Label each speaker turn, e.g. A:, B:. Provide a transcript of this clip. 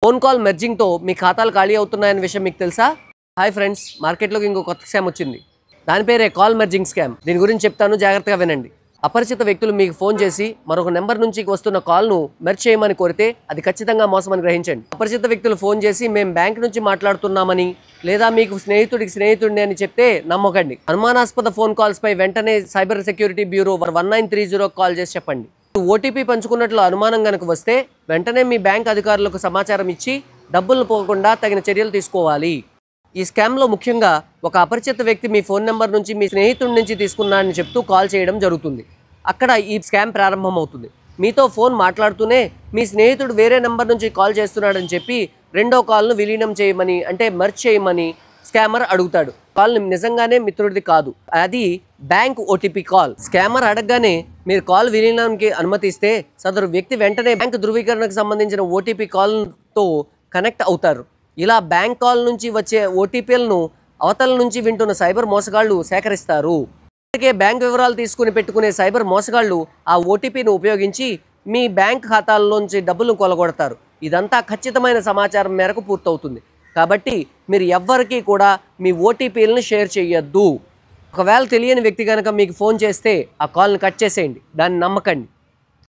A: Phone call మెర్జింగ్తో మీ ఖాతాలు ఖాళీ అవుతున్నాయనే విషయం మీకు తెలుసా? హాయ్ ఫ్రెండ్స్, మార్కెట్లోకి ఇంకో కొత్త స్కామ్ వచ్చింది. దాని పేరే కాల్ మెర్జింగ్ స్కామ్. దీని గురించి చెప్తాను, జాగ్రత్తగా వినండి. అపరిచిత వ్యక్తులు మీకు ఫోన్ చేసి మరొక నెంబర్ నుంచి వస్తున్న కాల్ను మెర్జ్ చేయమని కోరితే అది ఖచ్చితంగా మోసమని గ్రహించండి. అపరిచిత వ్యక్తులు ఫోన్ చేసి మేము బ్యాంక్ నుంచి మాట్లాడుతున్నామని లేదా మీకు స్నేహితుడిని అని చెప్తే నమ్మకండి. అనుమానాస్పద ఫోన్ కాల్స్ పై వెంటనే సైబర్ సెక్యూరిటీ బ్యూరో 1930 కాల్ చేసి చెప్పండి. ఓటీపీ పంచుకున్నట్లు అనుమానం గనుక వస్తే వెంటనే మీ బ్యాంక్ అధికారులకు సమాచారం ఇచ్చి డబ్బులు పోకుండా తగిన చర్యలు తీసుకోవాలి. ఈ స్కామ్లో ముఖ్యంగా ఒక అపరిచిత వ్యక్తి మీ ఫోన్ నెంబర్ నుంచి మీ స్నేహితుడి నుంచి తీసుకున్నాడని చెప్తూ కాల్ చేయడం జరుగుతుంది. అక్కడ ఈ స్కామ్ ప్రారంభమవుతుంది. మీతో ఫోన్ మాట్లాడుతూనే మీ స్నేహితుడు వేరే నెంబర్ నుంచి కాల్ చేస్తున్నాడని చెప్పి రెండో కాల్ను విలీనం చేయమని, అంటే మెర్జ్ చేయమని స్కామర్ అడుగుతాడు. కాల్ నిజంగానే మిత్రుడిది కాదు, అది బ్యాంక్ ఓటీపీ కాల్. స్కామర్ అడగగానే మీరు కాల్ విలీనానికి అనుమతిస్తే సదరు వ్యక్తి వెంటనే బ్యాంక్ ధృవీకరణకు సంబంధించిన ఓటీపీ కాల్తో కనెక్ట్ అవుతారు. ఇలా బ్యాంక్ కాల్ నుంచి వచ్చే ఓటీపీలను అవతల నుంచి వింటున్న సైబర్ మోసగాళ్లు సేకరిస్తారు. ఇప్పటికే బ్యాంక్ వివరాలు తీసుకుని పెట్టుకునే సైబర్ మోసగాళ్లు ఆ ఓటీపీని ఉపయోగించి మీ బ్యాంక్ ఖాతాల్లోంచి డబ్బులను కొలగొడతారు. ఇదంతా ఖచ్చితమైన సమాచారం మేరకు పూర్తవుతుంది. కాబట్టి మీరు ఎవ్వరికీ కూడా మీ ఓటీపీలను షేర్ చేయొద్దు. ఒకవేళ తెలియని వ్యక్తి కనుక మీకు ఫోన్ చేస్తే ఆ కాల్ని కట్ చేసేయండి, దాన్ని నమ్మకండి.